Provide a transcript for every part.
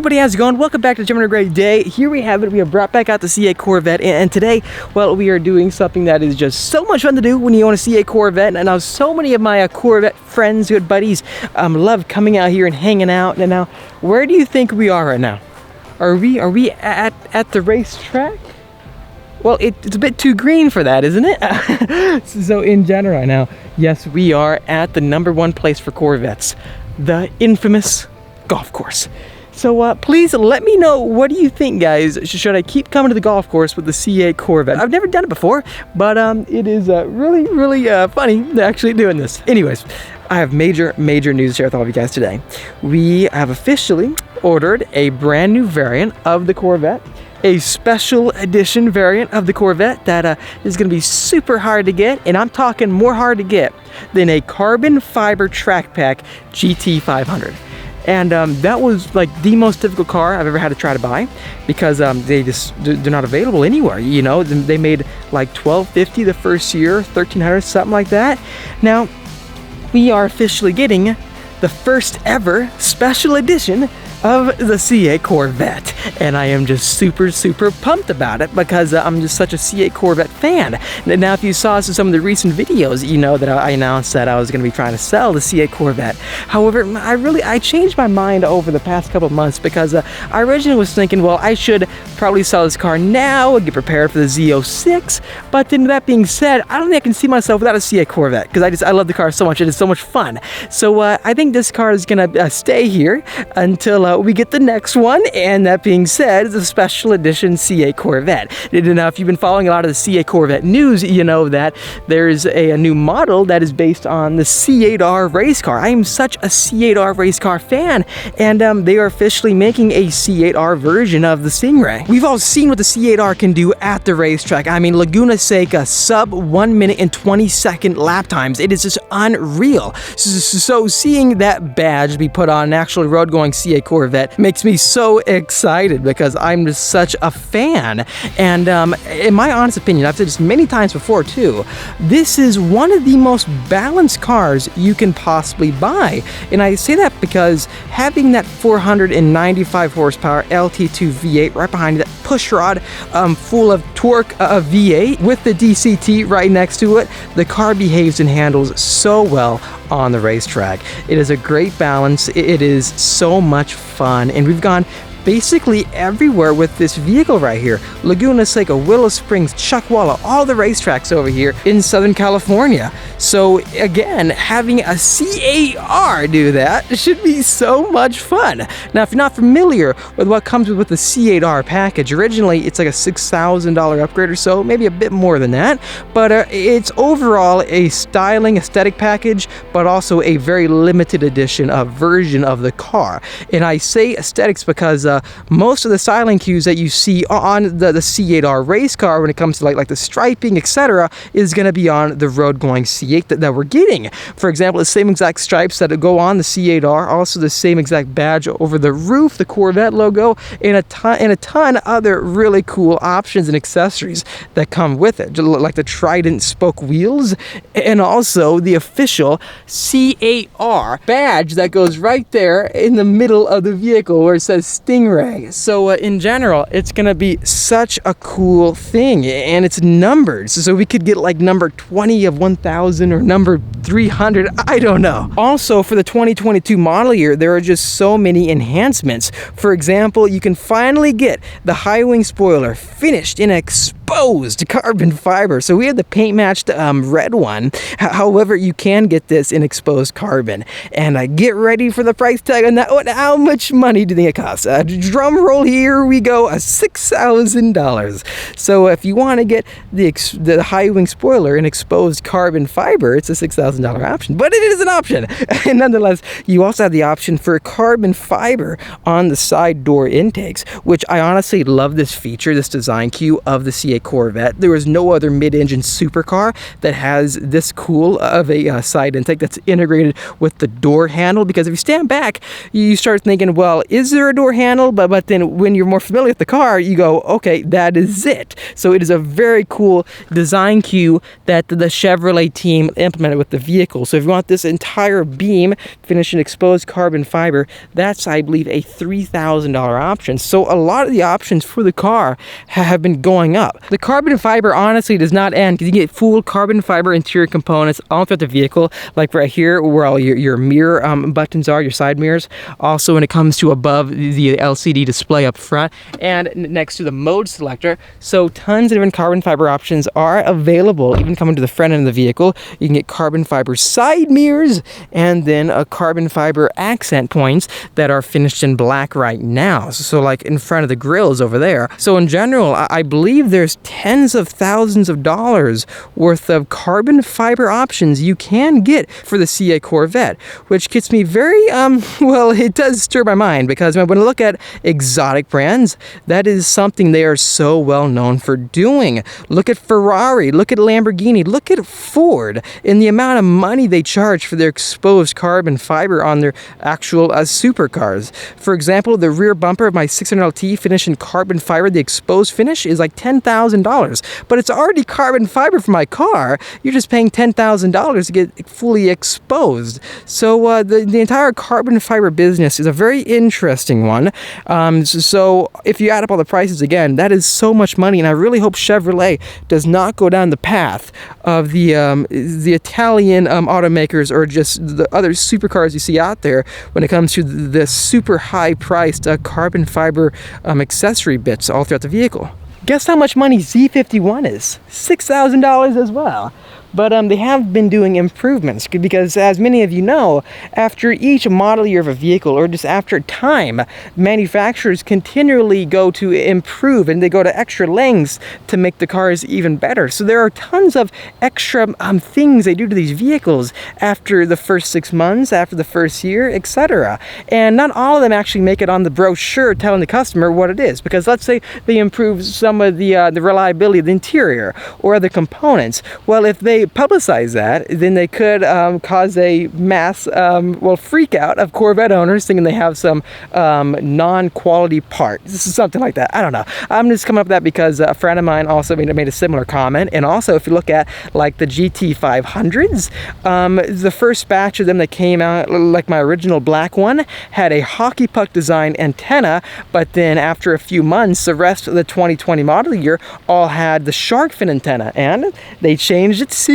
everybody, how's it going? Welcome back to Gentleman Great Day. Here we have it. We have brought back out the C8 Corvette, and today, well, we are doing something that is just so much fun to do when you own a C8 Corvette. And now so many of my Corvette friends, good buddies, love coming out here and hanging out. And now, where do you think we are right now? Are we at the racetrack? Well, it's a bit too green for that, isn't it? So in general right now, yes, we are at the #1 place for Corvettes, the infamous golf course. So please let me know, what do you think, guys? Should I keep coming to the golf course with the C8 Corvette? I've never done it before, but it is really funny actually doing this. Anyways, I have major news to share with all of you guys today. We have officially ordered a brand new variant of the Corvette, a special edition variant of the Corvette that is going to be super hard to get, and I'm talking more hard to get than a carbon fiber track pack GT500. And that was like the most difficult car I've ever had to try to buy, because they're not available anywhere. You know, they made like $1,250 the first year, $1,300, something like that. Now we are officially getting the first ever special edition of the C8 Corvette, and I am just super pumped about it, because I'm just such a C8 Corvette fan. Now, if you saw some of the recent videos, you know that I announced that I was going to be trying to sell the C8 Corvette. However, I changed my mind over the past couple of months, because I originally was thinking, well, I should probably sell this car now and get prepared for the Z06. But then, that being said, I don't think I can see myself without a C8 Corvette, because I love the car so much. It is so much fun. So I think this car is gonna stay here until we get the next one, and that being said, it's a special edition C8 Corvette. Now, if you've been following a lot of the C8 Corvette news, you know that there's a new model that is based on the C8R race car. I am such a C8R race car fan, and they are officially making a C8R version of the Stingray. We've all seen what the C8R can do at the racetrack. I mean, Laguna Seca, sub 1 minute and 20-second lap times. It is just unreal. So seeing that badge be put on an actual road-going C8 Corvette makes me so excited, because I'm just such a fan. And in my honest opinion, I've said this many times before too, this is one of the most balanced cars you can possibly buy. And I say that because having that 495 horsepower LT2 V8 right behind that Pushrod full of torque V8 with the DCT right next to it, the car behaves and handles so well on the racetrack. It is a great balance. It is so much fun, and we've gone basically everywhere with this vehicle right here. Laguna Seca, Willow Springs, Chuckwalla, all the racetracks over here in Southern California. So again, having a C8R do that should be so much fun. Now, if you're not familiar with what comes with the C8R package, originally it's like a $6,000 upgrade or so, maybe a bit more than that, but it's overall a styling aesthetic package, but also a very limited edition version of the car. And I say aesthetics because most of the styling cues that you see on the C8R race car, when it comes to like the striping, etc., is going to be on the road-going C8 that we're getting. For example, the same exact stripes that go on the C8R, also the same exact badge over the roof, the Corvette logo, and a ton other really cool options and accessories that come with it, like the Trident spoke wheels, and also the official C8R badge that goes right there in the middle of the vehicle where it says Stingray. So in general, it's gonna be such a cool thing, and it's numbered, so we could get like number 20 of 1,000 or number 300, I don't know. Also, for the 2022 model year, there are just so many enhancements. For example, you can finally get the high wing spoiler finished in exposed carbon fiber. So we have the paint matched red one. However, you can get this in exposed carbon. And get ready for the price tag on that one. How much money do you think it costs? Drum roll, here we go, $6,000. So if you want to get the high wing spoiler in exposed carbon fiber, it's a $6,000 option, but it is an option. And nonetheless, you also have the option for carbon fiber on the side door intakes, which I honestly love this feature, this design cue of the C8 C8 Corvette. There is no other mid-engine supercar that has this cool of a side intake that's integrated with the door handle, because if you stand back, you start thinking, well, is there a door handle? But then when you're more familiar with the car, you go, okay, that is it. So it is a very cool design cue that the Chevrolet team implemented with the vehicle. So if you want this entire beam finished in exposed carbon fiber, that's, I believe, a $3,000 option. So a lot of the options for the car have been going up. The carbon fiber honestly does not end, because you get full carbon fiber interior components all throughout the vehicle, like right here where all your mirror buttons are, your side mirrors. Also when it comes to above the LCD display up front and next to the mode selector. So tons of different carbon fiber options are available, even coming to the front end of the vehicle. You can get carbon fiber side mirrors and then a carbon fiber accent points that are finished in black right now. So like in front of the grills over there. So in general, I believe there's tens of thousands of dollars worth of carbon fiber options you can get for the C8 Corvette, which gets me very, well, it does stir my mind, because when I look at exotic brands, that is something they are so well known for doing. Look at Ferrari, look at Lamborghini, look at Ford, and the amount of money they charge for their exposed carbon fiber on their actual supercars. For example, the rear bumper of my 600LT finished in carbon fiber, the exposed finish is like $10,000, but it's already carbon fiber for my car. You're just paying $10,000 to get fully exposed. So the entire carbon fiber business is a very interesting one. So if you add up all the prices again, that is so much money, and I really hope Chevrolet does not go down the path of the Italian automakers, or just the other supercars you see out there when it comes to the super high-priced carbon fiber accessory bits all throughout the vehicle. Guess how much money Z51 is? $6,000 as well. But they have been doing improvements, because as many of you know, after each model year of a vehicle, or just after time, manufacturers continually go to improve, and they go to extra lengths to make the cars even better. So there are tons of extra things they do to these vehicles after the first 6 months, after the first year, etc. And not all of them actually make it on the brochure telling the customer what it is, because let's say they improve some of the reliability of the interior or other components. Well, if they publicize that, then they could cause a mass freak out of Corvette owners thinking they have some non-quality part. This is something like that. I don't know. I'm just coming up with that because a friend of mine also made a similar comment. And also, if you look at like the GT500s, the first batch of them that came out, like my original black one, had a hockey puck design antenna, but then after a few months, the rest of the 2020 model year all had the shark fin antenna, and they changed it secretly.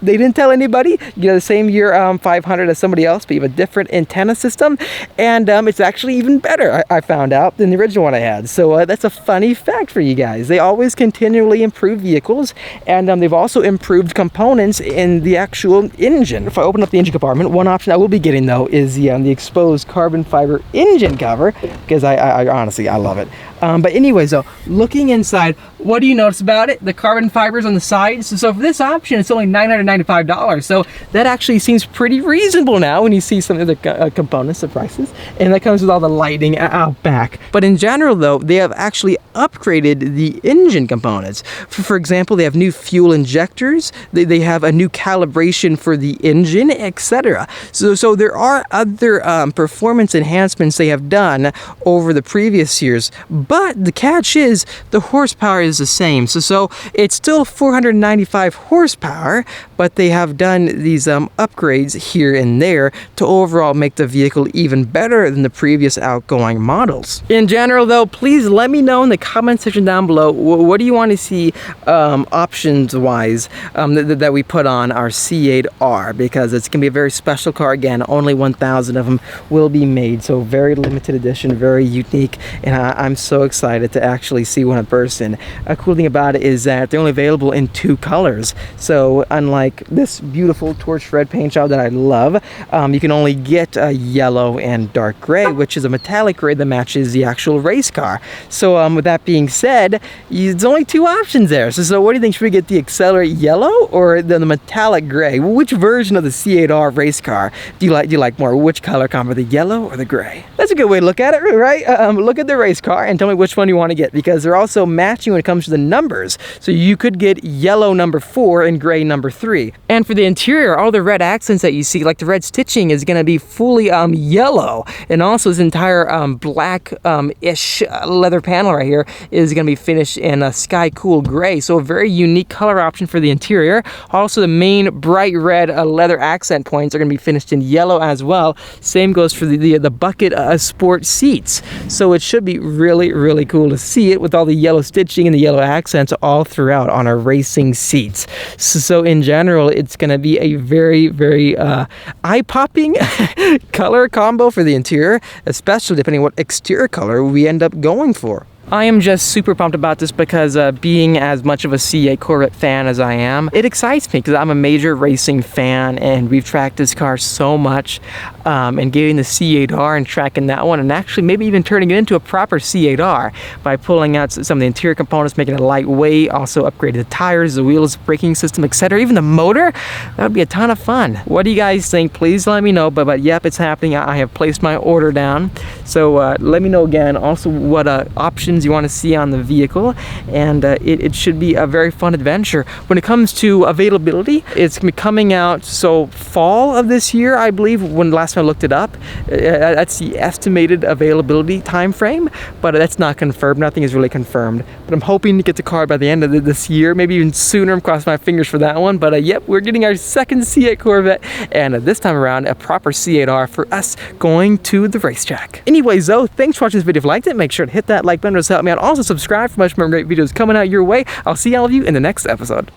They didn't tell anybody. You know, the same year 500 as somebody else, but you have a different antenna system, and it's actually even better, I found out, than the original one I had. So that's a funny fact for you guys. They always continually improve vehicles, and they've also improved components in the actual engine. If I open up the engine compartment, one option I will be getting though is the exposed carbon fiber engine cover, because I honestly, I love it. But anyways though, looking inside, what do you notice about it? The carbon fibers on the sides. So for this option, it's only $995. So that actually seems pretty reasonable now when you see some of the components, the prices, and that comes with all the lighting out back. But in general though, they have actually upgraded the engine components. For example, they have new fuel injectors, they have a new calibration for the engine, etc. So there are other performance enhancements they have done over the previous years, but the catch is the horsepower is the same. So it's still 495 horsepower, but they have done these upgrades here and there to overall make the vehicle even better than the previous outgoing models. In general though, please let me know in the comment section down below, what do you want to see options wise that we put on our C8R, because it's going to be a very special car. Again, only 1,000 of them will be made, so very limited edition, very unique, and I'm so excited to actually see one in person. A cool thing about it is that they're only available in 2 colors, so So unlike this beautiful torch red paint job that I love, you can only get yellow and dark gray, which is a metallic gray that matches the actual race car. So with that being said, there's only two options there. So what do you think? Should we get the Accelerate yellow or the metallic gray? Which version of the C8R race car do you like more? Which color combo, the yellow or the gray? That's a good way to look at it, right? Look at the race car and tell me which one you want to get, because they're also matching when it comes to the numbers. So you could get yellow number 4 and gray number 3. And for the interior, all the red accents that you see, like the red stitching, is going to be fully yellow, and also this entire black-ish leather panel right here is going to be finished in a sky cool gray. So a very unique color option for the interior. Also, the main bright red leather accent points are going to be finished in yellow as well. Same goes for the bucket sport seats. So it should be really, really cool to see it with all the yellow stitching and the yellow accents all throughout on our racing seats. So in general, it's going to be a very, very eye-popping color combo for the interior, especially depending on what exterior color we end up going for. I am just super pumped about this because being as much of a C8 Corvette fan as I am, it excites me because I'm a major racing fan and we've tracked this car so much, and getting the C8R and tracking that one and actually maybe even turning it into a proper C8R by pulling out some of the interior components, making it lightweight, also upgraded the tires, the wheels, braking system, etc. Even the motor, that would be a ton of fun. What do you guys think? Please let me know, but yep, it's happening. I have placed my order down. So let me know again also what options you want to see on the vehicle, and it should be a very fun adventure. When it comes to availability, it's going to be coming out fall of this year, I believe, when last time I looked it up. That's the estimated availability time frame, but that's not confirmed. Nothing is really confirmed, but I'm hoping to get the car by the end of this year, maybe even sooner. I'm crossing my fingers for that one, but yep, we're getting our second C8 Corvette, and this time around a proper C8R for us going to the racetrack. Anyways though, thanks for watching this video. If you liked it, make sure to hit that like button to help me out. Also subscribe for much more great videos coming out your way. I'll see all of you in the next episode.